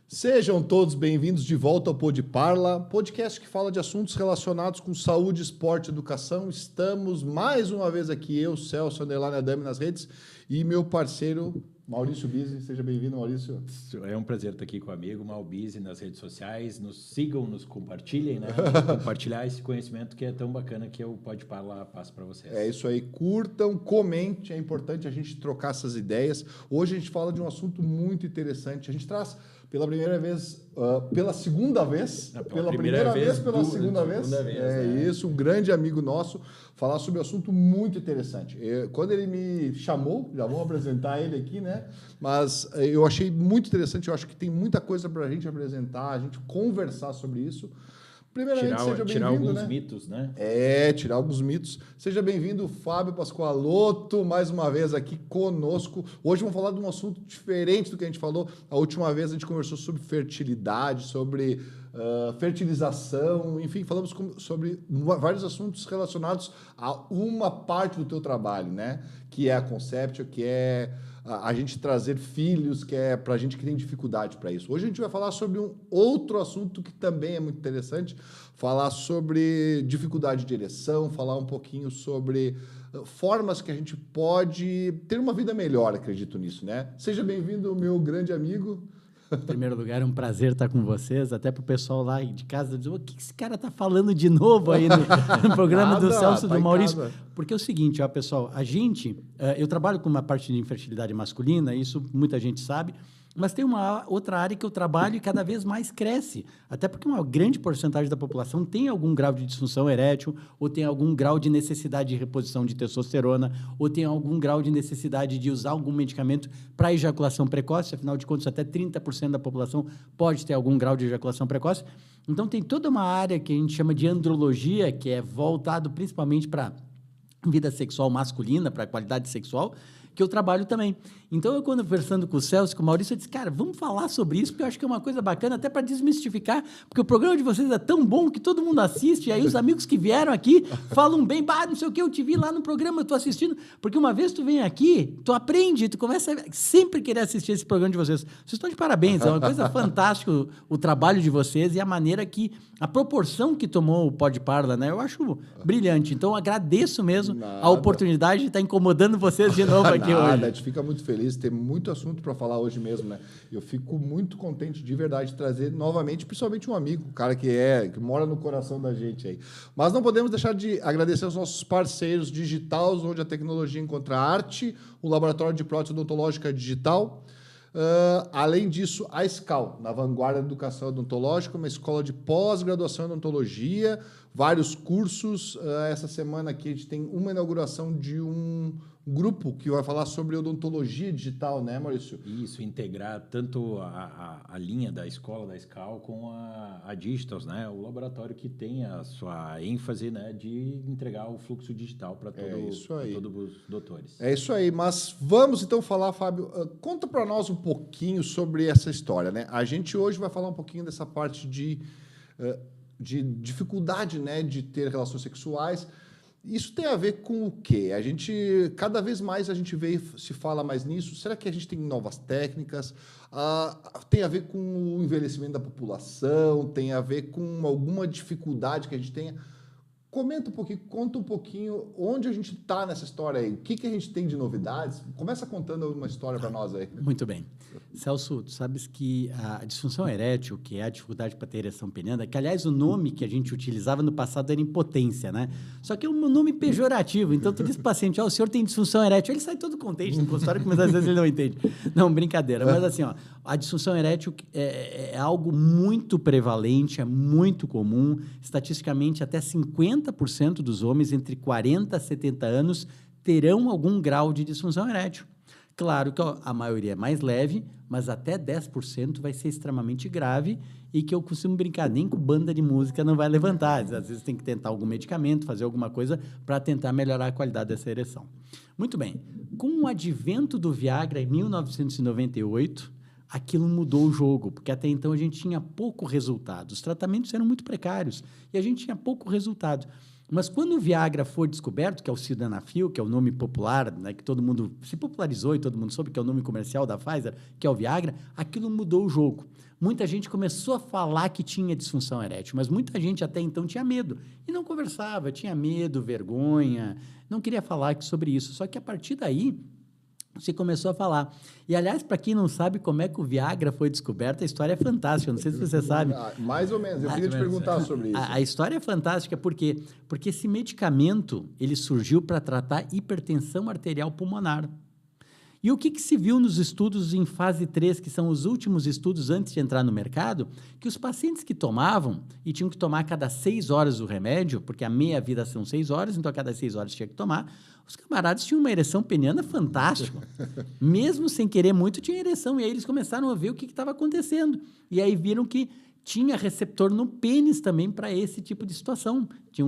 Sejam todos bem-vindos de volta ao Pod Parla, podcast que fala de assuntos relacionados com saúde, esporte e educação. Estamos mais uma vez aqui, eu, Celso Underline Adame nas redes, e meu parceiro Maurício Bizzi. Seja bem-vindo, Maurício. É um prazer estar aqui com o amigo Mau Bizzi nas redes sociais. Nos sigam, nos compartilhem, né? Compartilhar esse conhecimento que é tão bacana que o Pod Parla passa para vocês. É isso aí, curtam, comente, é importante a gente trocar essas ideias. Hoje a gente fala de um assunto muito interessante. A gente traz pela primeira vez, pela segunda vez, pela primeira vez, pela segunda vez. Isso, um grande amigo nosso, falar sobre um assunto muito interessante. Quando ele me chamou, já vamos apresentar ele aqui, né? Mas eu achei muito interessante, eu acho que tem muita coisa para a gente apresentar, a gente conversar sobre isso. Primeiramente, seja bem-vindo, tirar alguns né? mitos, né? Tirar alguns mitos. Seja bem-vindo, Fábio Pascoaloto, mais uma vez aqui conosco. Hoje vamos falar de um assunto diferente do que a gente falou. A última vez a gente conversou sobre fertilidade, sobre fertilização, enfim, falamos sobre vários assuntos relacionados a uma parte do teu trabalho, né? Que é a Conceptio, que é a gente trazer filhos, que é para a gente que tem dificuldade para isso. Hoje a gente vai falar sobre um outro assunto que também é muito interessante, falar sobre dificuldade de ereção, falar um pouquinho sobre formas que a gente pode ter uma vida melhor, acredito nisso, né? Seja bem-vindo, meu grande amigo. Em primeiro lugar, é um prazer estar com vocês, até para o pessoal lá de casa dizer, o que esse cara está falando de novo aí no programa do Celso, do Maurício? Porque é o seguinte, ó, pessoal, eu trabalho com uma parte de infertilidade masculina, isso muita gente sabe, mas tem uma outra área que eu trabalho e cada vez mais cresce, até porque uma grande porcentagem da população tem algum grau de disfunção erétil, ou tem algum grau de necessidade de reposição de testosterona, ou tem algum grau de necessidade de usar algum medicamento para ejaculação precoce, afinal de contas, até 30% da população pode ter algum grau de ejaculação precoce. Então, tem toda uma área que a gente chama de andrologia, que é voltado principalmente para vida sexual masculina, para a qualidade sexual, que eu trabalho também. Então, eu quando conversando com o Celso, com o Maurício, eu disse, cara, vamos falar sobre isso, porque eu acho que é uma coisa bacana, até para desmistificar, porque o programa de vocês é tão bom que todo mundo assiste, e aí os amigos que vieram aqui falam bem, não sei o que, eu te vi lá no programa, eu tô assistindo, porque uma vez tu vem aqui, tu aprende, tu começa a sempre querer assistir esse programa de vocês. Vocês estão de parabéns, é uma coisa fantástica o trabalho de vocês e a maneira que, a proporção que tomou o Pod Parla, né? Eu acho brilhante. Então, eu agradeço mesmo a oportunidade de estar incomodando vocês de novo aqui hoje. A gente fica muito feliz, tem muito assunto para falar hoje mesmo, né? Eu fico muito contente de verdade de trazer novamente, principalmente um amigo, um cara que mora no coração da gente aí. Mas não podemos deixar de agradecer aos nossos parceiros digitais, onde a tecnologia encontra arte, o Laboratório de Prótese Odontológica Digital. Além disso, a SCAL, na vanguarda da educação odontológica, uma escola de pós-graduação em odontologia, vários cursos. Essa semana aqui a gente tem uma inauguração de um grupo que vai falar sobre odontologia digital, né, Maurício? Isso, integrar tanto a linha da escola, da SCAL, com a Digitals, né? O laboratório que tem a sua ênfase, né, de entregar o fluxo digital para todos os doutores. É isso aí, mas vamos então falar, Fábio, conta para nós um pouquinho sobre essa história, né? A gente hoje vai falar um pouquinho dessa parte de dificuldade, né, de ter relações sexuais. Isso tem a ver com o quê? Cada vez mais a gente se fala mais nisso. Será que a gente tem novas técnicas? Tem a ver com o envelhecimento da população? Tem a ver com alguma dificuldade que a gente tenha? Comenta um pouquinho, conta um pouquinho onde a gente está nessa história aí. O que a gente tem de novidades? Começa contando uma história para nós aí. Muito bem. Celso, tu sabes que a disfunção erétil, que é a dificuldade para ter ereção peniana, que, aliás, o nome que a gente utilizava no passado era impotência, né? Só que é um nome pejorativo. Então, tu diz para o paciente, o senhor tem disfunção erétil. Ele sai todo contente no consultório, mas às vezes ele não entende. Não, brincadeira. Mas assim, a disfunção erétil é algo muito prevalente, é muito comum. Estatisticamente, até 50% dos homens entre 40 a 70 anos terão algum grau de disfunção erétil. Claro que a maioria é mais leve, mas até 10% vai ser extremamente grave e que eu costumo brincar, nem com banda de música não vai levantar. Às vezes tem que tentar algum medicamento, fazer alguma coisa para tentar melhorar a qualidade dessa ereção. Muito bem. Com o advento do Viagra em 1998, aquilo mudou o jogo, porque até então a gente tinha pouco resultado. Os tratamentos eram muito precários e a gente tinha pouco resultado. Mas quando o Viagra foi descoberto, que é o sildenafil, que é o nome popular, né, que todo mundo se popularizou e todo mundo soube que é o nome comercial da Pfizer, que é o Viagra, aquilo mudou o jogo. Muita gente começou a falar que tinha disfunção erétil, mas muita gente até então tinha medo e não conversava, tinha medo, vergonha, não queria falar sobre isso. Só que a partir daí, você começou a falar. E, aliás, para quem não sabe como é que o Viagra foi descoberto, a história é fantástica. Não sei se você sabe. Mais ou menos. Eu queria te perguntar sobre isso. A história é fantástica porque esse medicamento ele surgiu para tratar hipertensão arterial pulmonar. E o que se viu nos estudos em fase 3, que são os últimos estudos antes de entrar no mercado, que os pacientes que tomavam, e tinham que tomar a cada 6 horas o remédio, porque a meia-vida são 6 horas, então a cada 6 horas tinha que tomar, os camaradas tinham uma ereção peniana fantástica. Mesmo sem querer muito, tinha ereção. E aí eles começaram a ver o que estava acontecendo. E aí viram que tinha receptor no pênis também para esse tipo de situação. Tinha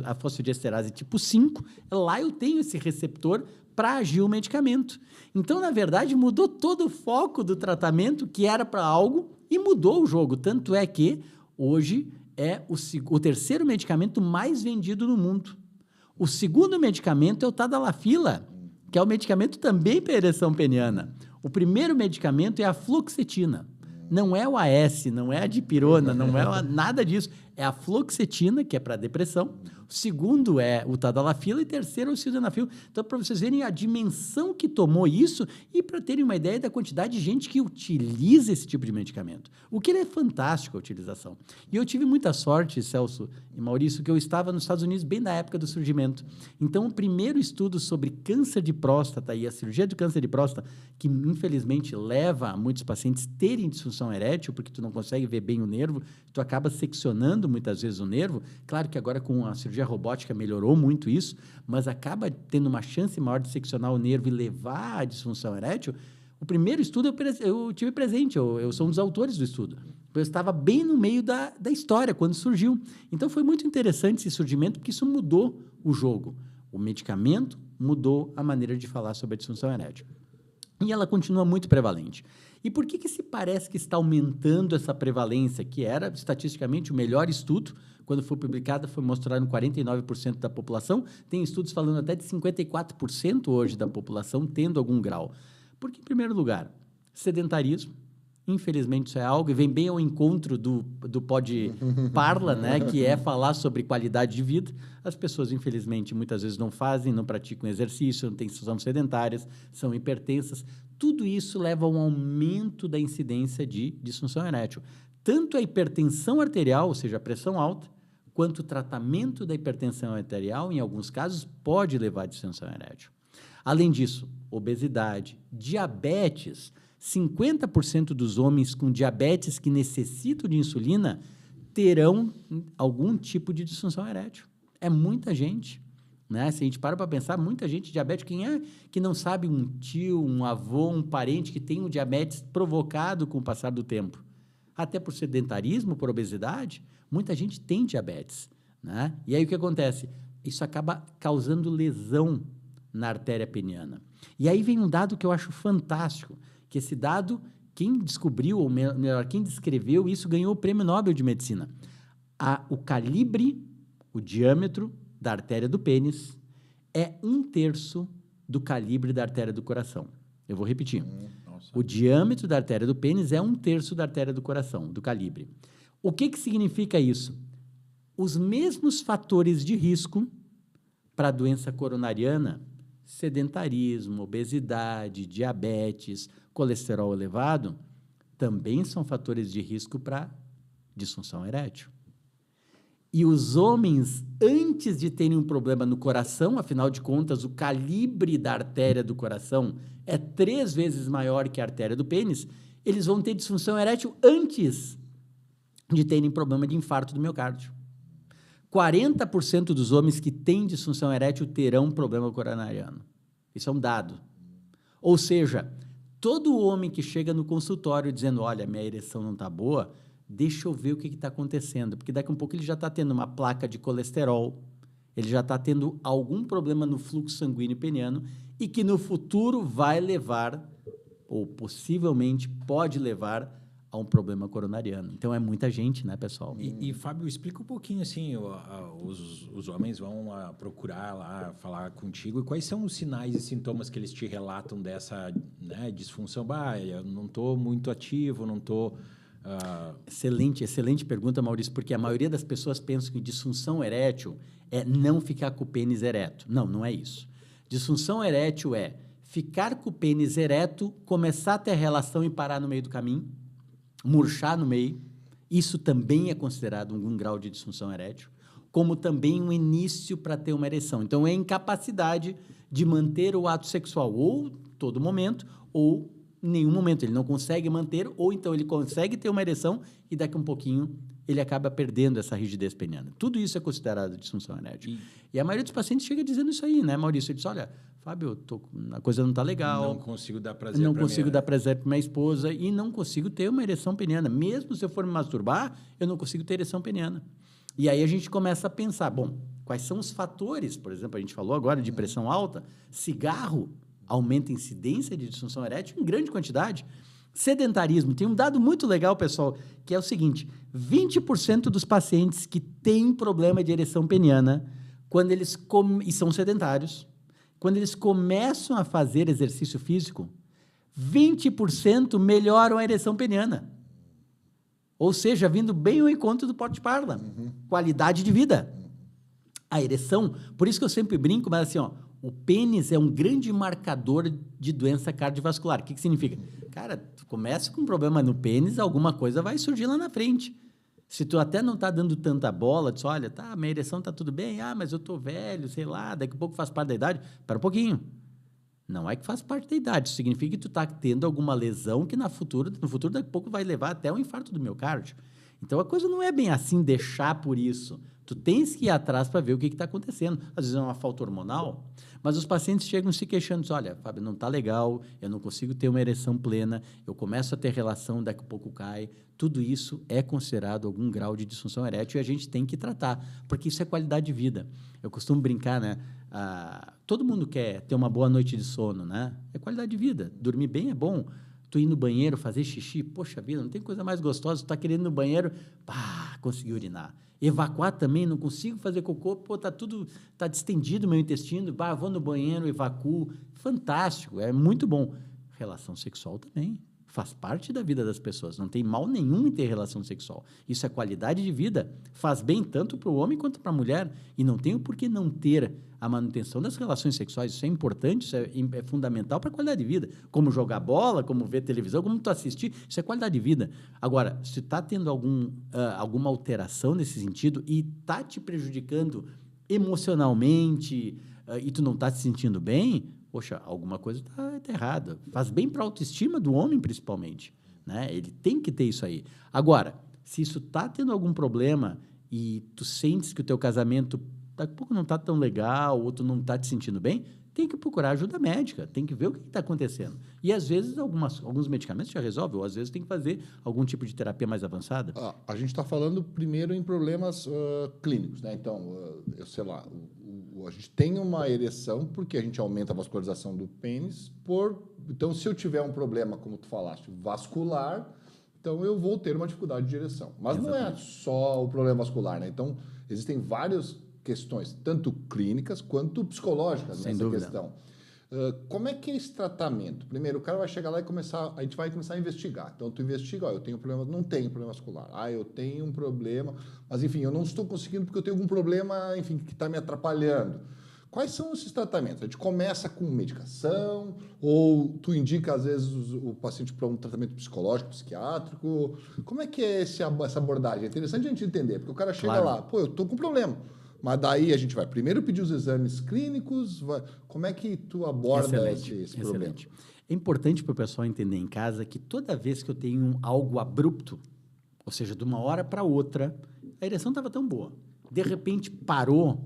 a fosfodiesterase tipo 5, lá eu tenho esse receptor para agir o medicamento. Então, na verdade, mudou todo o foco do tratamento, que era para algo, e mudou o jogo. Tanto é que, hoje, é o terceiro medicamento mais vendido no mundo. O segundo medicamento é o Tadalafila, que é o medicamento também para ereção peniana. O primeiro medicamento é a fluoxetina. Não é o AS, não é a dipirona, não é nada disso. É a fluoxetina, que é para depressão. O segundo é o Tadalafila e o terceiro é o sildenafil. Então, para vocês verem a dimensão que tomou isso e para terem uma ideia da quantidade de gente que utiliza esse tipo de medicamento. O que ele é fantástico, a utilização. E eu tive muita sorte, Celso e Maurício, que eu estava nos Estados Unidos bem na época do surgimento. Então, o primeiro estudo sobre câncer de próstata e a cirurgia do câncer de próstata, que infelizmente leva a muitos pacientes terem disfunção erétil, porque tu não consegue ver bem o nervo, tu acaba seccionando muitas vezes o nervo. Claro que agora com a cirurgia robótica melhorou muito isso, mas acaba tendo uma chance maior de seccionar o nervo e levar à disfunção erétil. O primeiro estudo eu tive presente, eu sou um dos autores do estudo. Eu estava bem no meio da história, quando surgiu. Então, foi muito interessante esse surgimento, porque isso mudou o jogo. O medicamento mudou a maneira de falar sobre a disfunção erétil. E ela continua muito prevalente. E por que se parece que está aumentando essa prevalência, que era, estatisticamente, o melhor estudo? Quando foi publicada, foi mostrado em 49% da população. Tem estudos falando até de 54% hoje da população tendo algum grau. Porque, em primeiro lugar, sedentarismo. Infelizmente, isso é algo, e vem bem ao encontro do Pod Parla, né, que é falar sobre qualidade de vida. As pessoas, infelizmente, muitas vezes não fazem, não praticam exercício, são sedentárias, são hipertensas. Tudo isso leva a um aumento da incidência de disfunção erétil. Tanto a hipertensão arterial, ou seja, a pressão alta, quanto o tratamento da hipertensão arterial, em alguns casos, pode levar a disfunção erétil. Além disso, obesidade, diabetes. 50% dos homens com diabetes que necessitam de insulina terão algum tipo de disfunção erétil. É muita gente, né? Se a gente para pensar, muita gente diabética. Quem é que não sabe um tio, um avô, um parente que tem um diabetes provocado com o passar do tempo? Até por sedentarismo, por obesidade, muita gente tem diabetes, né? E aí o que acontece? Isso acaba causando lesão na artéria peniana. E aí vem um dado que eu acho fantástico, que esse dado, quem descobriu, ou melhor, quem descreveu isso, ganhou o Prêmio Nobel de Medicina. O calibre, o diâmetro da artéria do pênis é 1/3 do calibre da artéria do coração. Eu vou repetir. O diâmetro da artéria do pênis é 1/3 da artéria do coração, do calibre. O que significa isso? Os mesmos fatores de risco para a doença coronariana, sedentarismo, obesidade, diabetes, colesterol elevado, também são fatores de risco para disfunção erétil. E os homens, antes de terem um problema no coração, afinal de contas, o calibre da artéria do coração é 3 vezes maior que a artéria do pênis, eles vão ter disfunção erétil antes de terem problema de infarto do miocárdio. 40% dos homens que têm disfunção erétil terão problema coronariano. Isso é um dado. Ou seja, todo homem que chega no consultório dizendo, olha, minha ereção não está boa, deixa eu ver o que está acontecendo, porque daqui a um pouco ele já está tendo uma placa de colesterol, ele já está tendo algum problema no fluxo sanguíneo peniano e que no futuro vai levar, ou possivelmente pode levar, a um problema coronariano. Então, é muita gente, né, pessoal? E Fábio, explica um pouquinho, assim, os homens vão procurar lá, falar contigo, e quais são os sinais e sintomas que eles te relatam dessa, né, disfunção? Eu não estou muito ativo, não estou... Excelente pergunta, Maurício, porque a maioria das pessoas pensa que disfunção erétil é não ficar com o pênis ereto. Não é isso. Disfunção erétil é ficar com o pênis ereto, começar a ter relação e parar no meio do caminho, murchar no meio. Isso também é considerado algum grau de disfunção erétil, como também um início para ter uma ereção. Então, é incapacidade de manter o ato sexual ou todo momento ou nenhum momento. Ele não consegue manter, ou então ele consegue ter uma ereção e daqui a um pouquinho ele acaba perdendo essa rigidez peniana. Tudo isso é considerado disfunção erétil. E a maioria dos pacientes chega dizendo isso aí, né, Maurício? Ele diz, olha, Fábio, a coisa não está legal. Não consigo dar prazer para minha esposa e não consigo ter uma ereção peniana. Mesmo se eu for me masturbar, eu não consigo ter ereção peniana. E aí a gente começa a pensar, bom, quais são os fatores? Por exemplo, a gente falou agora de pressão alta, cigarro aumenta a incidência de disfunção erétil em grande quantidade. Sedentarismo. Tem um dado muito legal, pessoal, que é o seguinte, 20% dos pacientes que têm problema de ereção peniana, quando eles e são sedentários, quando eles começam a fazer exercício físico, 20% melhoram a ereção peniana. Ou seja, vindo bem ao encontro do Porte Parla. Qualidade de vida. A ereção, por isso que eu sempre brinco, mas assim, o pênis é um grande marcador de doença cardiovascular. O que significa? Cara, tu começa com um problema no pênis, alguma coisa vai surgir lá na frente. Se tu até não está dando tanta bola, diz, olha, tá, minha ereção está tudo bem, mas eu estou velho, sei lá, daqui a pouco faz parte da idade. Espera um pouquinho. Não é que faz parte da idade, isso significa que tu está tendo alguma lesão que no futuro, daqui a pouco vai levar até um infarto do miocárdio. Então, a coisa não é bem assim, deixar por isso. Tu tens que ir atrás para ver o que está acontecendo. Às vezes é uma falta hormonal, mas os pacientes chegam se queixando, dizem, olha, Fábio, não está legal, eu não consigo ter uma ereção plena, eu começo a ter relação, daqui a pouco cai. Tudo isso é considerado algum grau de disfunção erétil e a gente tem que tratar, porque isso é qualidade de vida. Eu costumo brincar, né? Todo mundo quer ter uma boa noite de sono, né? É qualidade de vida. Dormir bem é bom. Tu ir no banheiro, fazer xixi, poxa vida, não tem coisa mais gostosa. Tu tá querendo ir no banheiro, consegui urinar. Evacuar também, não consigo fazer cocô, tá distendido o meu intestino, vou no banheiro, evacuo. Fantástico, é muito bom. Relação sexual também. Faz parte da vida das pessoas. Não tem mal nenhum em ter relação sexual. Isso é qualidade de vida. Faz bem tanto para o homem quanto para a mulher. E não tem por que não ter a manutenção das relações sexuais. Isso é importante, isso é fundamental para a qualidade de vida. Como jogar bola, como ver televisão, como tu assistir. Isso é qualidade de vida. Agora, se está tendo alguma alteração nesse sentido e está te prejudicando emocionalmente e tu não está se sentindo bem... Poxa, alguma coisa está errada. Faz bem para a autoestima do homem, principalmente. Né? Ele tem que ter isso aí. Agora, se isso está tendo algum problema e tu sentes que o teu casamento daqui a pouco não está tão legal ou tu não está te sentindo bem, tem que procurar ajuda médica, tem que ver o que está acontecendo. E, às vezes, alguns medicamentos já resolvem, ou, às vezes, tem que fazer algum tipo de terapia mais avançada. A gente está falando primeiro em problemas clínicos, né? Então, sei lá, a gente tem uma ereção porque a gente aumenta a vascularização do pênis. Então, se eu tiver um problema, como tu falaste, vascular, então eu vou ter uma dificuldade de ereção. Mas Exatamente. Não é só o problema vascular, né? Então, existem várias questões, tanto clínicas quanto psicológicas nessa questão. Como é que é esse tratamento? Primeiro, o cara vai chegar lá e a gente vai começar a investigar. Então, tu investiga, eu tenho problema, não tenho problema vascular. Eu tenho um problema, mas, enfim, eu não estou conseguindo porque eu tenho algum problema, enfim, que está me atrapalhando. Quais são esses tratamentos? A gente começa com medicação ou tu indica, às vezes, o paciente para um tratamento psicológico, psiquiátrico? Como é que é essa abordagem? É interessante a gente entender, porque o cara chega lá, eu estou com problema. Mas daí a gente vai primeiro pedir os exames clínicos. Como é que tu aborda esse problema? É importante para o pessoal entender em casa que toda vez que eu tenho algo abrupto, ou seja, de uma hora para outra, a ereção estava tão boa, de repente parou,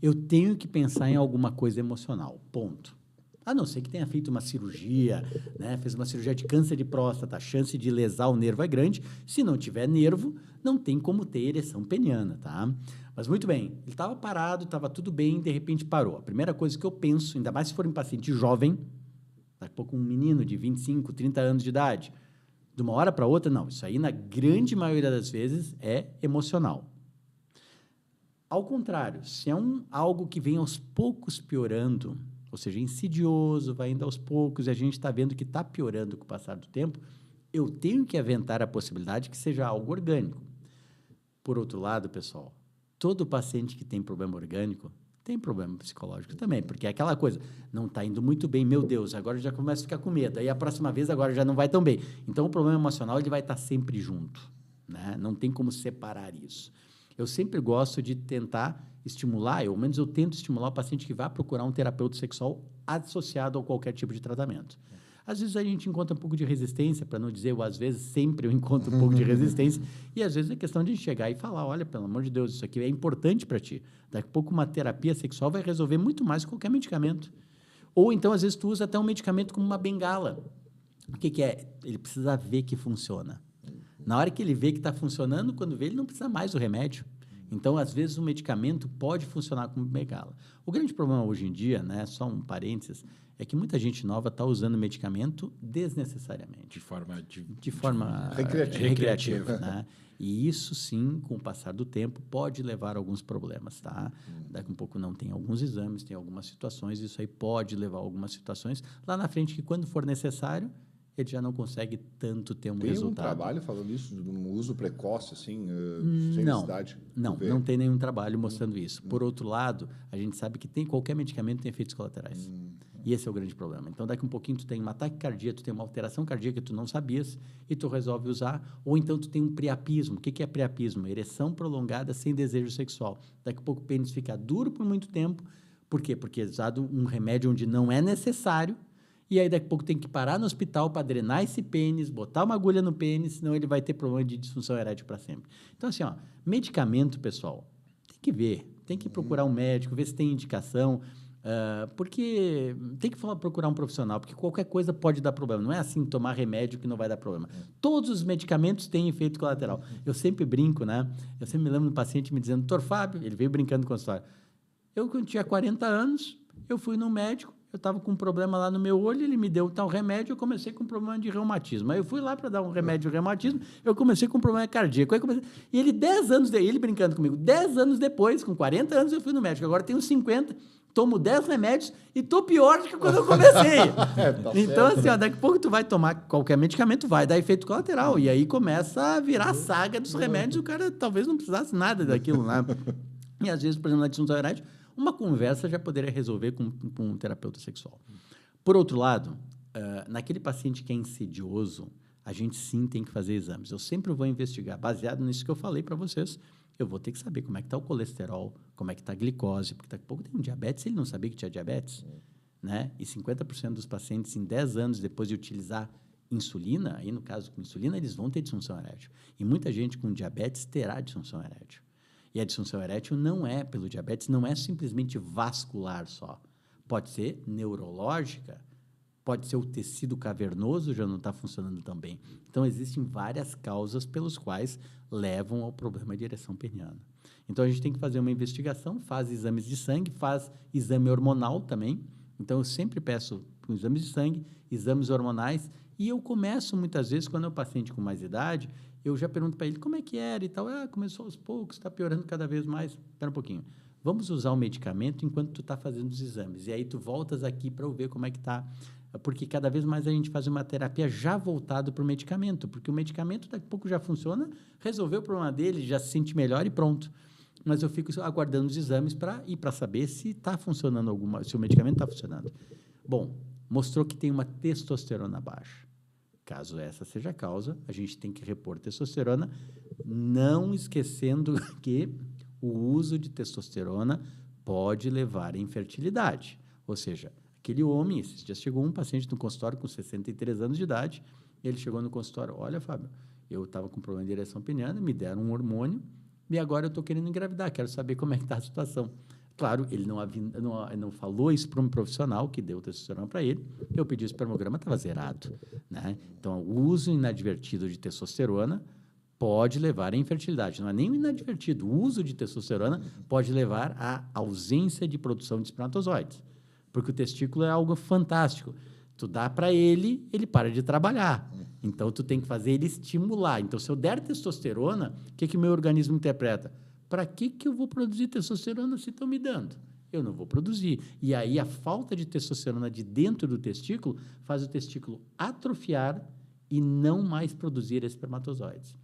eu tenho que pensar em alguma coisa emocional, ponto. A não ser que tenha feito uma cirurgia, né? Fez uma cirurgia de câncer de próstata, a chance de lesar o nervo é grande. Se não tiver nervo, não tem como ter ereção peniana, tá? Mas muito bem, ele estava parado, estava tudo bem, de repente parou. A primeira coisa que eu penso, ainda mais se for um paciente jovem, daqui a pouco um menino de 25, 30 anos de idade, De uma hora para outra, não. Isso aí, na grande maioria das vezes, é emocional. Ao contrário, se é algo que vem aos poucos piorando, ou seja, insidioso, vai indo aos poucos, e a gente está vendo que está piorando com o passar do tempo, eu tenho que aventar a possibilidade que seja algo orgânico. Por outro lado, pessoal, todo paciente que tem problema orgânico tem problema psicológico também, porque é aquela coisa, não está indo muito bem, meu Deus, agora já começa a ficar com medo, aí a próxima vez agora já não vai tão bem. Então, o problema emocional ele vai estar sempre junto, né? Não tem como separar isso. Eu sempre gosto de tentar estimular, ao menos eu tento estimular o paciente que vá procurar um terapeuta sexual associado a qualquer tipo de tratamento. Às vezes a gente encontra um pouco de resistência, para não dizer, às vezes sempre eu encontro um pouco de resistência, e às vezes é questão de chegar e falar, olha, pelo amor de Deus, isso aqui é importante para ti. Daqui a pouco uma terapia sexual vai resolver muito mais que qualquer medicamento. Ou então, às vezes, tu usa até um medicamento como uma bengala. O que é? Ele precisa ver que funciona. Na hora que ele vê que está funcionando, quando vê, ele não precisa mais do remédio. Então, às vezes, o medicamento pode funcionar como bengala. O grande problema hoje em dia, né, só um parênteses, é que muita gente nova está usando medicamento desnecessariamente. De forma recreativa. Né? E isso, sim, com o passar do tempo, pode levar a alguns problemas. Tá? Daqui a pouco não tem alguns exames, tem algumas situações, isso aí pode levar a algumas situações lá na frente que, quando for necessário, ele já não consegue tanto ter um resultado. Tem um trabalho falando isso, de um uso precoce, assim, sem necessidade? Não tem nenhum trabalho mostrando isso. Por outro lado, a gente sabe que qualquer medicamento tem efeitos colaterais. E esse é o grande problema. Então, daqui a um pouquinho, tu tem um ataque cardíaco, tu tem uma alteração cardíaca que tu não sabias e tu resolve usar. Ou então, tu tem um priapismo. O que é priapismo? Ereção prolongada sem desejo sexual. Daqui a pouco, o pênis fica duro por muito tempo. Por quê? Porque é usado um remédio onde não é necessário. E aí, daqui a pouco, tem que parar no hospital para drenar esse pênis, botar uma agulha no pênis, senão ele vai ter problema de disfunção erétil para sempre. Então, assim, medicamento, pessoal, tem que ver. Tem que procurar um médico, ver se tem indicação. Porque tem que procurar um profissional, porque qualquer coisa pode dar problema. Não é assim, tomar remédio que não vai dar problema. Todos os medicamentos têm efeito colateral. Eu sempre brinco, né? Eu sempre me lembro do paciente me dizendo, doutor Fábio, ele veio brincando com a história. Eu, quando tinha 40 anos, eu fui no médico, eu estava com um problema lá no meu olho, ele me deu tal remédio, eu comecei com um problema de reumatismo. Aí eu fui lá para dar um remédio de reumatismo, eu comecei com um problema cardíaco. E ele, 10 anos, ele brincando comigo, 10 anos depois, com 40 anos, eu fui no médico. Agora tenho 50, tomo 10 remédios e estou pior do que quando eu comecei. Então, assim, daqui a pouco tu vai tomar qualquer medicamento, vai dar efeito colateral. E aí começa a virar a saga dos remédios, o cara talvez não precisasse nada daquilo, né? E às vezes, por exemplo, na disfunção erétil, uma conversa já poderia resolver com um terapeuta sexual. Por outro lado, naquele paciente que é insidioso, a gente sim tem que fazer exames. Eu sempre vou investigar, baseado nisso que eu falei para vocês, eu vou ter que saber como é que está o colesterol, como é que está a glicose, porque daqui a pouco tem um diabetes, ele não sabia que tinha diabetes, né? E 50% dos pacientes, em 10 anos, depois de utilizar insulina, aí no caso com insulina, eles vão ter disfunção erétil. E muita gente com diabetes terá disfunção erétil. E a disfunção erétil não é, pelo diabetes, não é simplesmente vascular só. Pode ser neurológica, pode ser o tecido cavernoso já não está funcionando tão bem. Então, existem várias causas pelas quais levam ao problema de ereção peniana. Então, a gente tem que fazer uma investigação, faz exames de sangue, faz exame hormonal também. Então, eu sempre peço exames de sangue, exames hormonais, e eu começo, muitas vezes, quando é um paciente com mais idade, eu já pergunto para ele como é que era e tal. Começou aos poucos, está piorando cada vez mais. Espera um pouquinho. Vamos usar o medicamento enquanto tu está fazendo os exames. E aí tu voltas aqui para eu ver como é que está. Porque cada vez mais a gente faz uma terapia já voltada para o medicamento. Porque o medicamento daqui a pouco já funciona, resolveu o problema dele, já se sente melhor e pronto. Mas eu fico aguardando os exames para saber se está funcionando se o medicamento está funcionando. Bom, mostrou que tem uma testosterona baixa. Caso essa seja a causa, a gente tem que repor testosterona, não esquecendo que o uso de testosterona pode levar à infertilidade. Ou seja, aquele homem, esses dias chegou um paciente no consultório com 63 anos de idade, ele chegou no consultório, olha, Fábio, eu estava com problema de ereção peniana, me deram um hormônio e agora eu estou querendo engravidar, quero saber como é que está a situação. Claro, ele não falou isso para um profissional que deu testosterona para ele. Eu pedi o espermograma, estava zerado, né? Então, o uso inadvertido de testosterona pode levar à infertilidade. Não é nem o inadvertido. O uso de testosterona pode levar à ausência de produção de espermatozoides. Porque o testículo é algo fantástico. Tu dá para ele, ele para de trabalhar. Então, tu tem que fazer ele estimular. Então, se eu der testosterona, o que o meu organismo interpreta? Para que eu vou produzir testosterona se estão me dando? Eu não vou produzir. E aí, a falta de testosterona de dentro do testículo faz o testículo atrofiar e não mais produzir espermatozoides.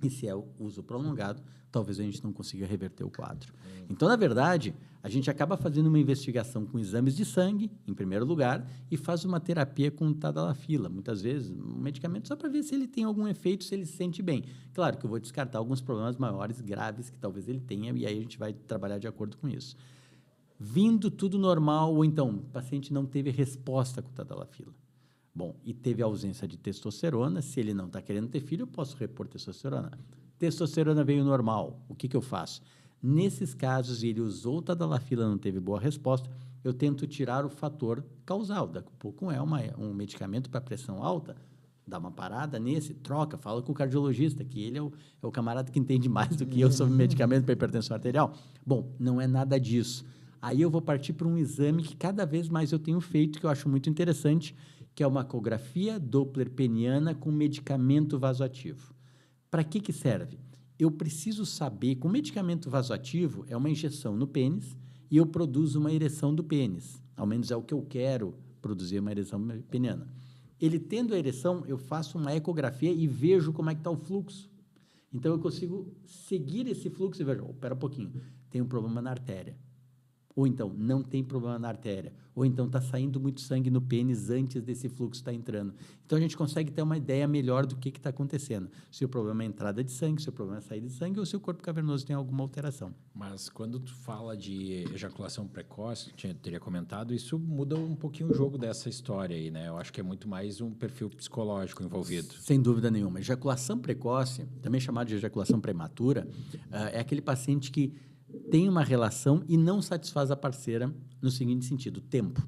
E se é o uso prolongado, talvez a gente não consiga reverter o quadro. Então, na verdade, a gente acaba fazendo uma investigação com exames de sangue, em primeiro lugar, e faz uma terapia com tadalafila. Muitas vezes, um medicamento só para ver se ele tem algum efeito, se ele se sente bem. Claro que eu vou descartar alguns problemas maiores, graves, que talvez ele tenha, e aí a gente vai trabalhar de acordo com isso. Vindo tudo normal, ou então, o paciente não teve resposta com tadalafila. Bom, e teve ausência de testosterona, se ele não está querendo ter filho, eu posso repor testosterona. Testosterona veio normal, o que eu faço? Nesses casos, ele usou tadalafila, não teve boa resposta, eu tento tirar o fator causal. Daqui a pouco é um medicamento para pressão alta, dá uma parada nesse, troca, fala com o cardiologista, que ele é o camarada que entende mais do que eu sobre medicamento para hipertensão arterial. Bom, não é nada disso. Aí eu vou partir para um exame que cada vez mais eu tenho feito, que eu acho muito interessante, que é uma ecografia Doppler peniana com medicamento vasoativo. Para que serve? Eu preciso saber que o medicamento vasoativo é uma injeção no pênis e eu produzo uma ereção do pênis. Ao menos é o que eu quero, produzir uma ereção peniana. Ele tendo a ereção, eu faço uma ecografia e vejo como é que está o fluxo. Então, eu consigo seguir esse fluxo e vejo, espera um pouquinho, tem um problema na artéria. Ou então, não tem problema na artéria. Ou então, está saindo muito sangue no pênis antes desse fluxo estar entrando. Então, a gente consegue ter uma ideia melhor do que está acontecendo. Se o problema é entrada de sangue, se o problema é saída de sangue, ou se o corpo cavernoso tem alguma alteração. Mas quando tu fala de ejaculação precoce, teria comentado, isso muda um pouquinho o jogo dessa história aí, né? Eu acho que é muito mais um perfil psicológico envolvido. Sem dúvida nenhuma. Ejaculação precoce, também chamada de ejaculação prematura, é aquele paciente que tem uma relação e não satisfaz a parceira no seguinte sentido, tempo.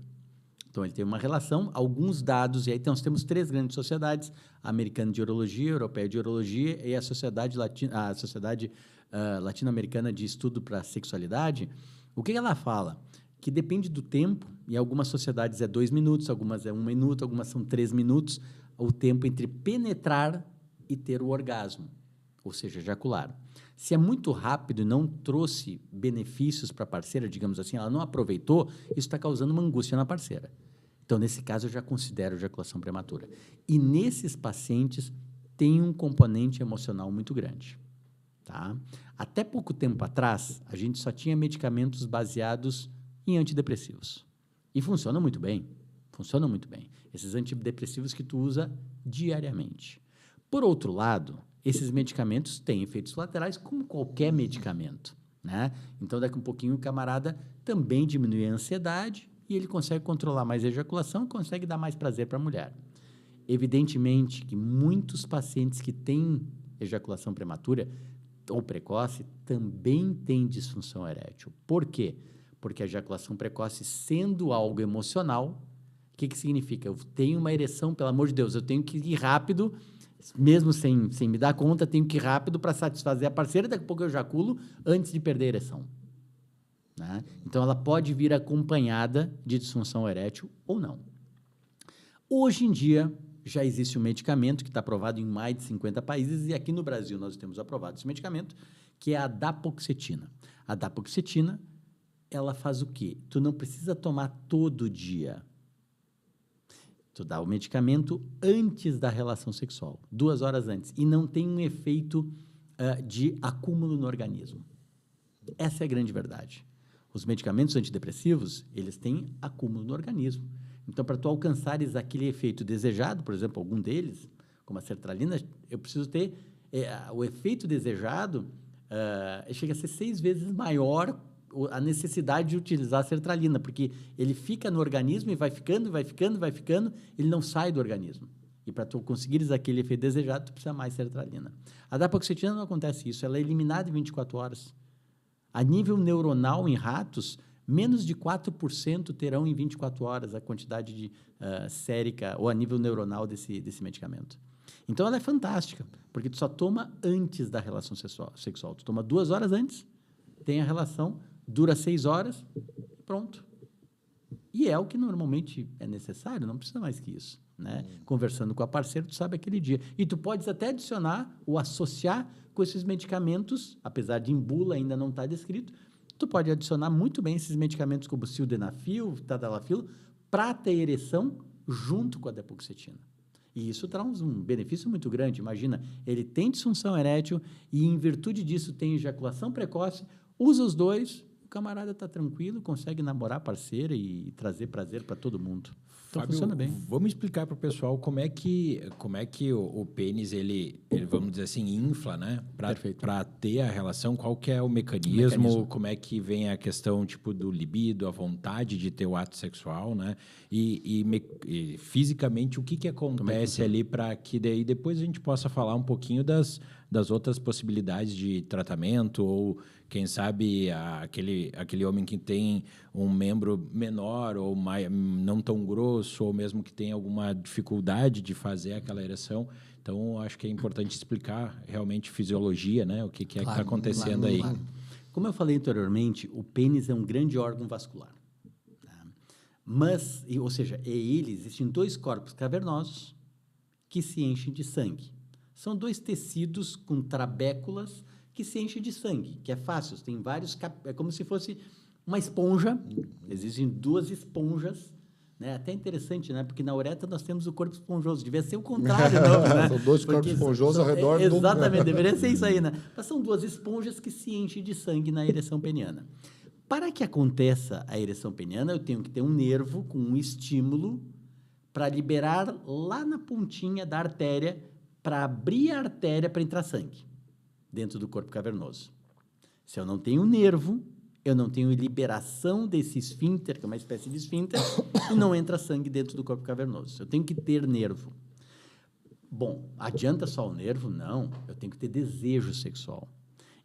Então, ele tem uma relação, alguns dados, e aí nós temos 3 grandes sociedades, a americana de urologia, a europeia de urologia e a sociedade latino-americana de estudo para sexualidade. O que ela fala? Que depende do tempo, e algumas sociedades é 2 minutos, algumas é 1 minuto, algumas são 3 minutos, o tempo entre penetrar e ter o orgasmo, ou seja, ejacular. Se é muito rápido e não trouxe benefícios para a parceira, digamos assim, ela não aproveitou, isso está causando uma angústia na parceira. Então, nesse caso, eu já considero ejaculação prematura. E nesses pacientes, tem um componente emocional muito grande. Tá? Até pouco tempo atrás, a gente só tinha medicamentos baseados em antidepressivos. E funciona muito bem. Funciona muito bem. Esses antidepressivos que tu usa diariamente. Por outro lado, esses medicamentos têm efeitos colaterais como qualquer medicamento, né? Então, daqui um pouquinho, o camarada também diminui a ansiedade e ele consegue controlar mais a ejaculação e consegue dar mais prazer para a mulher. Evidentemente que muitos pacientes que têm ejaculação prematura ou precoce também têm disfunção erétil. Por quê? Porque a ejaculação precoce, sendo algo emocional, o que significa? Eu tenho uma ereção, pelo amor de Deus, eu tenho que ir rápido, mesmo sem me dar conta, tenho que ir rápido para satisfazer a parceira, daqui a pouco eu ejaculo antes de perder a ereção. Né? Então, ela pode vir acompanhada de disfunção erétil ou não. Hoje em dia, já existe um medicamento que está aprovado em mais de 50 países, e aqui no Brasil nós temos aprovado esse medicamento, que é a dapaoxetina. A dapaoxetina, ela faz o quê? Tu não precisa tomar todo dia. Tu dá o medicamento antes da relação sexual, 2 horas antes, e não tem um efeito de acúmulo no organismo. Essa é a grande verdade. Os medicamentos antidepressivos, eles têm acúmulo no organismo. Então, para tu alcançares aquele efeito desejado, por exemplo, algum deles, como a sertralina, eu preciso ter o efeito desejado, chega a ser 6 vezes maior a necessidade de utilizar a sertralina, porque ele fica no organismo e vai ficando, ele não sai do organismo. E para tu conseguires aquele efeito desejado, tu precisa mais sertralina. A dapaoxetina não acontece isso, ela é eliminada em 24 horas. A nível neuronal em ratos, menos de 4% terão em 24 horas a quantidade de sérica ou a nível neuronal desse medicamento. Então, ela é fantástica, porque tu só toma antes da relação sexual. Tu toma 2 horas antes, tem a relação, dura 6 horas, pronto. E é o que normalmente é necessário, não precisa mais que isso. Né? Conversando com a parceira, tu sabe aquele dia. E tu podes até adicionar ou associar com esses medicamentos, apesar de em bula ainda não estar descrito, tu pode adicionar muito bem esses medicamentos como sildenafil, tadalafil, para ter ereção junto com a depoxetina. E isso traz um benefício muito grande. Imagina, ele tem disfunção erétil e, em virtude disso, tem ejaculação precoce, usa os dois, o camarada está tranquilo, consegue namorar a parceira e trazer prazer para todo mundo. Então, Fábio, funciona bem. Vamos explicar para o pessoal como é que o pênis, ele, vamos dizer assim, infla, né? Para ter a relação, qual que é o mecanismo, como é que vem a questão tipo do libido, a vontade de ter o ato sexual, né? E fisicamente, o que acontece ali para que daí depois a gente possa falar um pouquinho das outras possibilidades de tratamento ou, quem sabe, aquele homem que tem um membro menor ou não tão grosso ou mesmo que tem alguma dificuldade de fazer aquela ereção. Então, acho que é importante explicar realmente fisiologia, né? O que é que está acontecendo aí. Claro. Como eu falei anteriormente, o pênis é um grande órgão vascular. Tá? Mas, ou seja, existem 2 corpos cavernosos que se enchem de sangue. São 2 tecidos com trabéculas que se enchem de sangue, que é fácil. Tem vários... É como se fosse uma esponja. Existem 2 esponjas. Né? Até interessante, né? Porque na uretra nós temos o corpo esponjoso. Devia ser o contrário, não, né? São 2 corpos esponjosos ao redor do... Exatamente, deveria ser isso aí, né? Mas são 2 esponjas que se enchem de sangue na ereção peniana. Para que aconteça a ereção peniana, eu tenho que ter um nervo com um estímulo para liberar lá na pontinha da artéria, para abrir a artéria para entrar sangue dentro do corpo cavernoso. Se eu não tenho nervo, eu não tenho liberação desse esfíncter, que é uma espécie de esfíncter, e não entra sangue dentro do corpo cavernoso. Eu tenho que ter nervo. Bom, adianta só o nervo? Não, eu tenho que ter desejo sexual.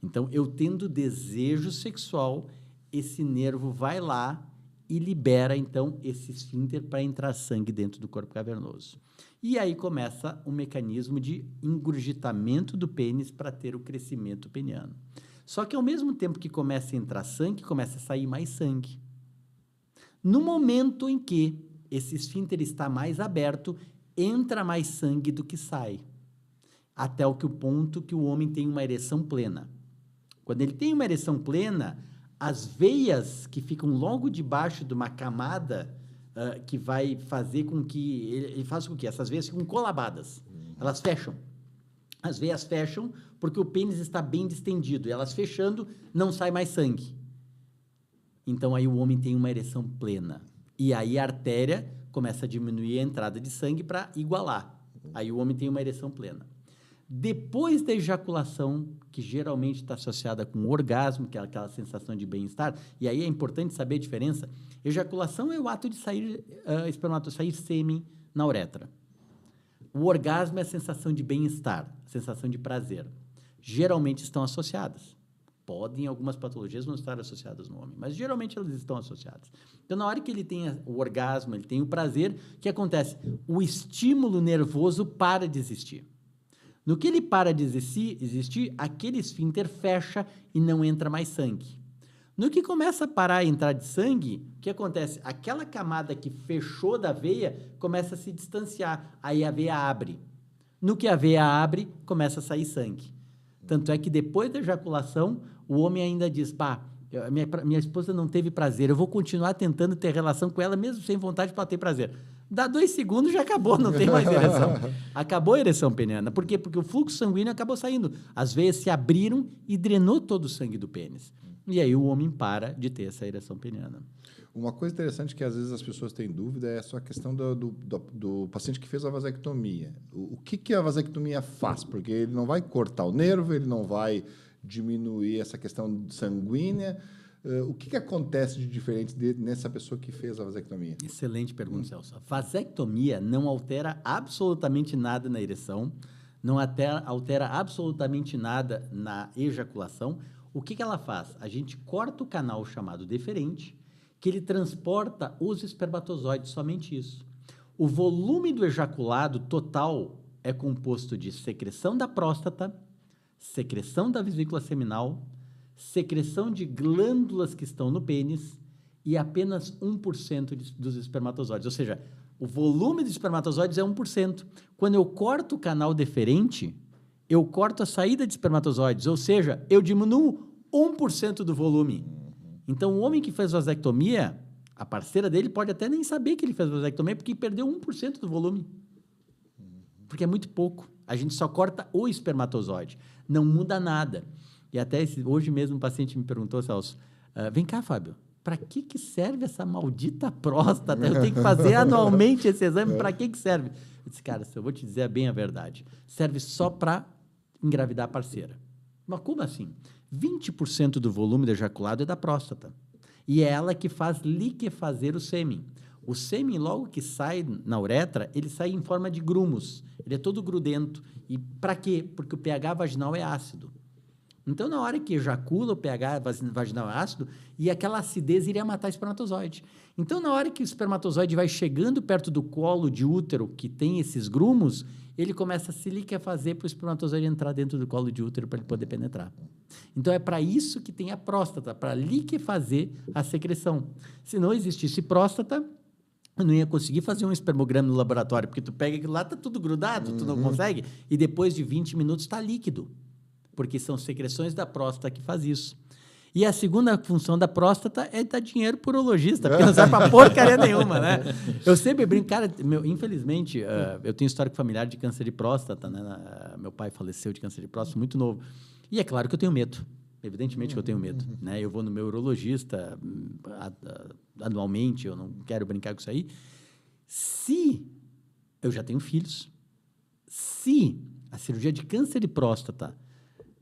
Então, eu tendo desejo sexual, esse nervo vai lá e libera, então, esse esfíncter para entrar sangue dentro do corpo cavernoso. E aí começa um mecanismo de engurgitamento do pênis para ter o crescimento peniano. Só que, ao mesmo tempo que começa a entrar sangue, começa a sair mais sangue. No momento em que esse esfíncter está mais aberto, entra mais sangue do que sai, até o ponto que o homem tem uma ereção plena. Quando ele tem uma ereção plena, as veias que ficam logo debaixo de uma camada que vai fazer com que... Ele faz com que essas veias ficam colabadas. Elas fecham. As veias fecham porque o pênis está bem distendido. E elas fechando, não sai mais sangue. Então, aí o homem tem uma ereção plena. E aí a artéria começa a diminuir a entrada de sangue para igualar. Aí o homem tem uma ereção plena. Depois da ejaculação, que geralmente está associada com o orgasmo, que é aquela sensação de bem-estar, e aí é importante saber a diferença. Ejaculação é o ato de sair sair sêmen na uretra. O orgasmo é a sensação de bem-estar, sensação de prazer. Geralmente estão associadas. Podem, algumas patologias, não estar associadas no homem, mas geralmente elas estão associadas. Então, na hora que ele tem o orgasmo, ele tem o prazer, o que acontece? O estímulo nervoso para de existir. No que ele para de existir, aquele esfíncter fecha e não entra mais sangue. No que começa a parar e entrar de sangue, o que acontece? Aquela camada que fechou da veia começa a se distanciar, aí a veia abre. No que a veia abre, começa a sair sangue. Tanto é que depois da ejaculação, o homem ainda diz, minha esposa não teve prazer, eu vou continuar tentando ter relação com ela, mesmo sem vontade para ter prazer. Dá 2 segundos, já acabou, não tem mais ereção. Acabou a ereção peniana. Por quê? Porque o fluxo sanguíneo acabou saindo. As veias se abriram e drenou todo o sangue do pênis. E aí o homem para de ter essa ereção peniana. Uma coisa interessante que às vezes as pessoas têm dúvida é só a questão do paciente que fez a vasectomia. O que a vasectomia faz? Porque ele não vai cortar o nervo, ele não vai diminuir essa questão sanguínea. O que acontece de diferente nessa pessoa que fez a vasectomia? Excelente pergunta, Celso. A vasectomia não altera absolutamente nada na ereção, não altera absolutamente nada na ejaculação. O que ela faz? A gente corta o canal chamado deferente, que ele transporta os espermatozoides, somente isso. O volume do ejaculado total é composto de secreção da próstata, secreção da vesícula seminal, secreção de glândulas que estão no pênis e apenas 1% dos espermatozoides. Ou seja, o volume de espermatozoides é 1%. Quando eu corto o canal deferente, eu corto a saída de espermatozoides, ou seja, eu diminuo 1% do volume. Então, o homem que fez vasectomia, a parceira dele pode até nem saber que ele fez vasectomia, porque perdeu 1% do volume. Porque é muito pouco. A gente só corta o espermatozoide. Não muda nada. E até hoje mesmo um paciente me perguntou, Celso, vem cá, Fábio, para que serve essa maldita próstata? Eu tenho que fazer anualmente esse exame, para que serve? Eu disse, cara, eu vou te dizer bem a verdade. Serve só para engravidar a parceira. Mas como assim? 20% do volume do ejaculado é da próstata. E é ela que faz liquefazer o sêmen. O sêmen, logo que sai na uretra, ele sai em forma de grumos. Ele é todo grudento. E para quê? Porque o pH vaginal é ácido. Então, na hora que ejacula, o pH vaginal é ácido e aquela acidez iria matar o espermatozoide. Então, na hora que o espermatozoide vai chegando perto do colo de útero, que tem esses grumos, ele começa a se liquefazer para o espermatozoide entrar dentro do colo de útero para ele poder penetrar. Então, é para isso que tem a próstata, para liquefazer a secreção. Se não existisse próstata, eu não ia conseguir fazer um espermograma no laboratório, porque tu pega aquilo lá, está tudo grudado, tu não consegue, e depois de 20 minutos está líquido, porque são secreções da próstata que faz isso. E a segunda função da próstata é dar dinheiro para o urologista, porque não serve para porcaria nenhuma, né? Eu sempre brinco, cara, infelizmente, eu tenho histórico familiar de câncer de próstata, né? Meu pai faleceu de câncer de próstata muito novo. E é claro que eu tenho medo. Evidentemente que eu tenho medo, né? Eu vou no meu urologista anualmente, eu não quero brincar com isso aí. Se eu já tenho filhos, se a cirurgia de câncer de próstata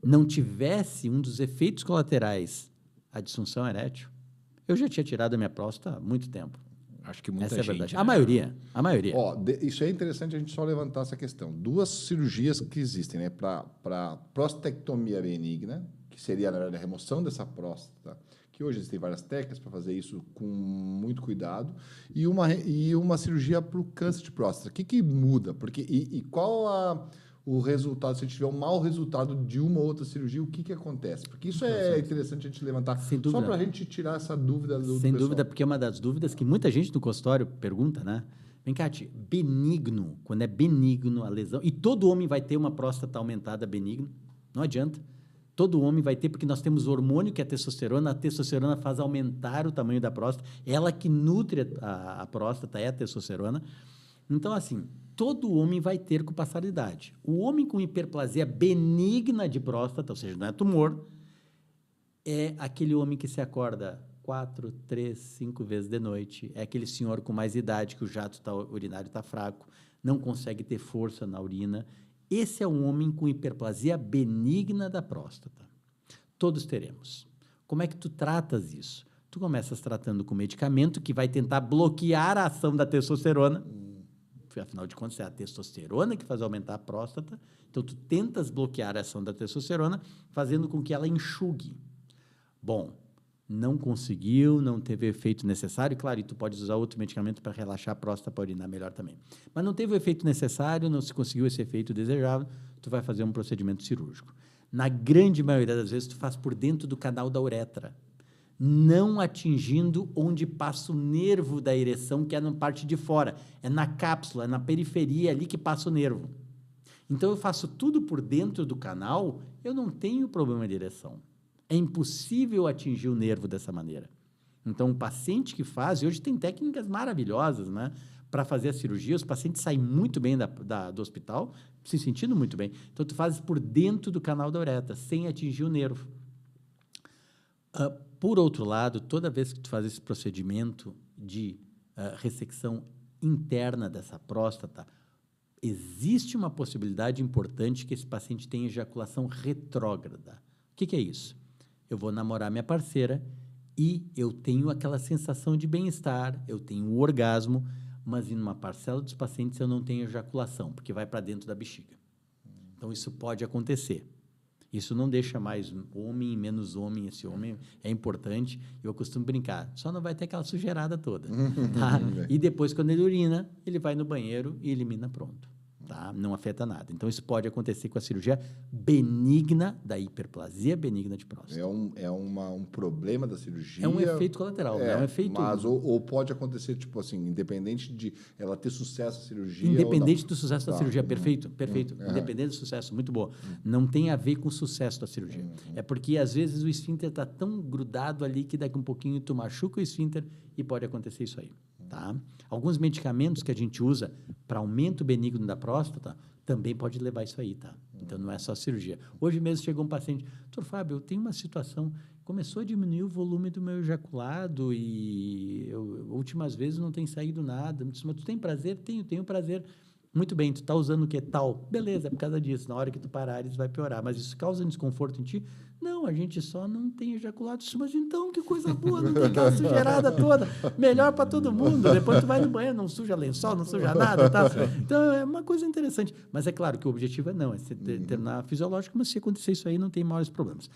não tivesse um dos efeitos colaterais, a disfunção erétil, eu já tinha tirado a minha próstata há muito tempo. Acho que muita Essa gente... é a verdade. Né? A maioria. Isso é interessante a gente só levantar essa questão. 2 cirurgias que existem, né? Para prostatectomia benigna, que seria, na verdade, a remoção dessa próstata, que hoje existem várias técnicas para fazer isso com muito cuidado, e uma cirurgia para o câncer de próstata. O que muda? E qual o resultado, se a gente tiver um mau resultado de uma ou outra cirurgia, o que acontece? Porque isso é interessante a gente levantar, só para a gente tirar essa dúvida do Sem pessoal. dúvida, porque é uma das dúvidas que muita gente no consultório pergunta, né? Vem cá, benigno, quando é benigno a lesão, e todo homem vai ter uma próstata aumentada benigno, não adianta. Todo homem vai ter, porque nós temos o hormônio, que é a testosterona faz aumentar o tamanho da próstata, ela que nutre a próstata é a testosterona. Então, assim, todo homem vai ter com o passar da idade. O homem com hiperplasia benigna de próstata, ou seja, não é tumor, é aquele homem que se acorda 4, 3, 5 vezes de noite, é aquele senhor com mais idade, que o jato urinário está fraco, não consegue ter força na urina. Esse é um homem com hiperplasia benigna da próstata. Todos teremos. Como é que tu tratas isso? Tu começas tratando com medicamento que vai tentar bloquear a ação da testosterona. Afinal de contas, é a testosterona que faz aumentar a próstata. Então, tu tentas bloquear a ação da testosterona, fazendo com que ela enxugue. Bom, não conseguiu, não teve o efeito necessário. Claro, e tu pode usar outro medicamento para relaxar a próstata, para urinar melhor também. Mas não teve o efeito necessário, não se conseguiu esse efeito desejável, tu vai fazer um procedimento cirúrgico. Na grande maioria das vezes, tu faz por dentro do canal da uretra, não atingindo onde passa o nervo da ereção, que é na parte de fora. É na cápsula, é na periferia ali que passa o nervo. Então, eu faço tudo por dentro do canal, eu não tenho problema de ereção. É impossível atingir o nervo dessa maneira. Então, o paciente que faz, e hoje tem técnicas maravilhosas, né, para fazer a cirurgia, os pacientes saem muito bem do hospital, se sentindo muito bem. Então, tu fazes por dentro do canal da uretra, sem atingir o nervo. Por outro lado, toda vez que tu faz esse procedimento de ressecção interna dessa próstata, existe uma possibilidade importante que esse paciente tenha ejaculação retrógrada. O que é isso? Eu vou namorar minha parceira e eu tenho aquela sensação de bem-estar, eu tenho o orgasmo, mas em uma parcela dos pacientes eu não tenho ejaculação, porque vai para dentro da bexiga. Então, isso pode acontecer. Isso não deixa mais homem e menos homem. Esse homem é importante. Eu costumo brincar. Só não vai ter aquela sujeirada toda. Tá? E depois, quando ele urina, ele vai no banheiro e elimina pronto. Tá? Não afeta nada. Então, isso pode acontecer com a cirurgia benigna da hiperplasia benigna de próstata. É um problema da cirurgia? É um efeito colateral, é um efeito... Mas ou pode acontecer, tipo assim, independente de ela ter sucesso a cirurgia... Independente do sucesso da cirurgia, perfeito. Independente do sucesso, muito boa. Não tem a ver com o sucesso da cirurgia. É porque, às vezes, o esfíncter está tão grudado ali que daqui um pouquinho tu machuca o esfíncter e pode acontecer isso aí. Tá? Alguns medicamentos que a gente usa para aumento benigno da próstata também pode levar isso aí, tá? Então, não é só cirurgia. Hoje mesmo chegou um paciente, doutor Fábio, eu tenho uma situação, começou a diminuir o volume do meu ejaculado e últimas vezes não tem saído nada. Mas tu tem prazer? Tenho prazer. Muito bem, tu está usando o que tal? Beleza, é por causa disso. Na hora que tu parares, vai piorar. Mas isso causa desconforto em ti? Não, a gente só não tem ejaculado. Mas então, que coisa boa, não tem aquela sujeirada toda. Melhor para todo mundo. Depois tu vai no banheiro, não suja lençol, não suja nada. Tá? Então, é uma coisa interessante. Mas é claro que o objetivo é se terminar fisiológico, mas se acontecer isso aí, não tem maiores problemas.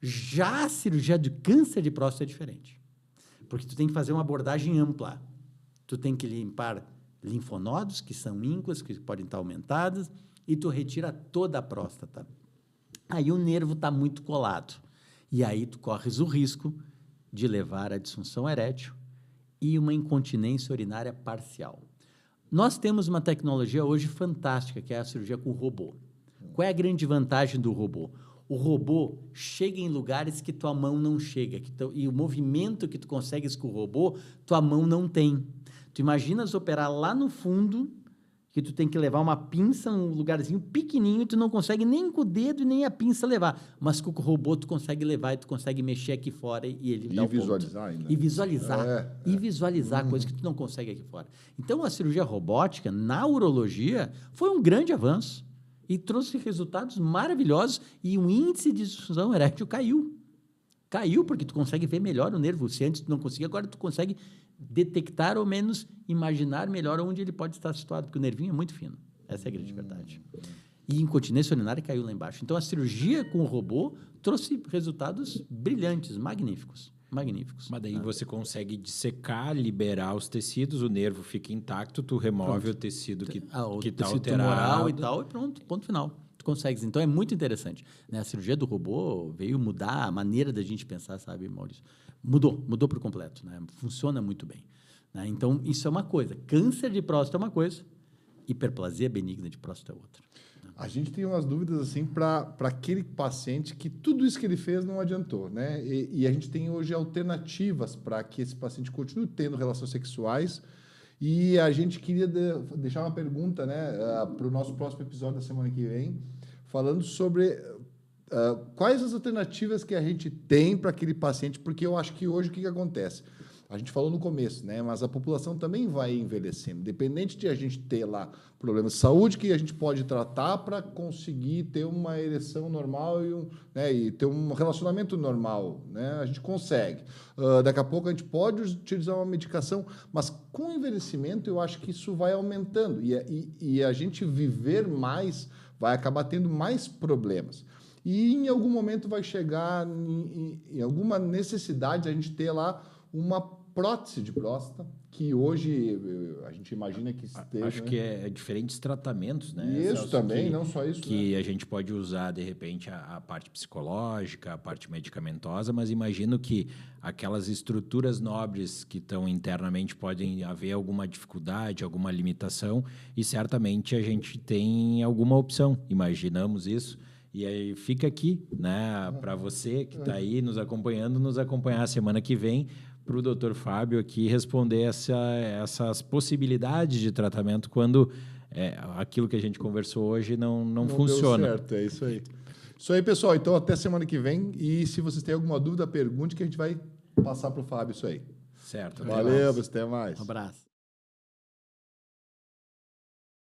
Já a cirurgia de câncer de próstata é diferente. Porque tu tem que fazer uma abordagem ampla. Tu tem que limpar linfonodos, que são ínquas, que podem estar aumentadas, e tu retira toda a próstata. Aí o nervo está muito colado. E aí tu corres o risco de levar a disfunção erétil e uma incontinência urinária parcial. Nós temos uma tecnologia hoje fantástica, que é a cirurgia com robô. Qual é a grande vantagem do robô? O robô chega em lugares que tua mão não chega. E o movimento que tu consegues com o robô, tua mão não tem. Tu imaginas operar lá no fundo, que tu tem que levar uma pinça, um lugarzinho pequenininho, e tu não consegue nem com o dedo e nem a pinça levar. Mas com o robô tu consegue levar e tu consegue mexer aqui fora e ele dá o ponto. E visualizar ainda. E visualizar coisas que tu não consegue aqui fora. Então, a cirurgia robótica, na urologia, foi um grande avanço e trouxe resultados maravilhosos e o índice de disfunção erétil caiu. Caiu porque tu consegue ver melhor o nervo. Se antes tu não conseguia, agora tu consegue detectar ou menos imaginar melhor onde ele pode estar situado, porque o nervinho é muito fino. Essa é a grande verdade. E incontinência urinária caiu lá embaixo. Então, a cirurgia com o robô trouxe resultados brilhantes, magníficos. Mas daí você consegue dissecar, liberar os tecidos, o nervo fica intacto, tu remove o tecido que está alterado. E tal, e pronto, ponto final. Consegues. Então, é muito interessante. Né? A cirurgia do robô veio mudar a maneira da gente pensar, sabe, Maurício? Mudou por completo. Né? Funciona muito bem. Né? Então, isso é uma coisa. Câncer de próstata é uma coisa, hiperplasia benigna de próstata é outra. Né? A gente tem umas dúvidas assim para aquele paciente que tudo isso que ele fez não adiantou. Né? E a gente tem hoje alternativas para que esse paciente continue tendo relações sexuais. E a gente queria deixar uma pergunta, né, para o nosso próximo episódio da semana que vem, falando sobre quais as alternativas que a gente tem para aquele paciente, porque eu acho que hoje o que acontece? A gente falou no começo, né, mas a população também vai envelhecendo, independente de a gente ter lá problemas de saúde que a gente pode tratar para conseguir ter uma ereção normal e ter um relacionamento normal, né? A gente consegue. Daqui a pouco a gente pode utilizar uma medicação, mas com o envelhecimento eu acho que isso vai aumentando e a gente viver mais vai acabar tendo mais problemas. E em algum momento vai chegar em alguma necessidade de a gente ter lá uma prótese de próstata, que hoje a gente imagina que esteja... Acho que é diferentes tratamentos, né? Isso Celso, também, não só isso. Que a gente pode usar, de repente, a parte psicológica, a parte medicamentosa, mas imagino que aquelas estruturas nobres que estão internamente podem haver alguma dificuldade, alguma limitação, e certamente a gente tem alguma opção, imaginamos isso. E aí fica aqui, né, para você que está aí nos acompanhar a semana que vem, para o Dr. Fábio aqui responder essas possibilidades de tratamento quando aquilo que a gente conversou hoje não funciona. Deu certo, é isso aí. Isso aí, pessoal. Então, até semana que vem. E se vocês têm alguma dúvida, pergunte que a gente vai passar para o Fábio isso aí. Certo. Valeu, até mais. Um abraço.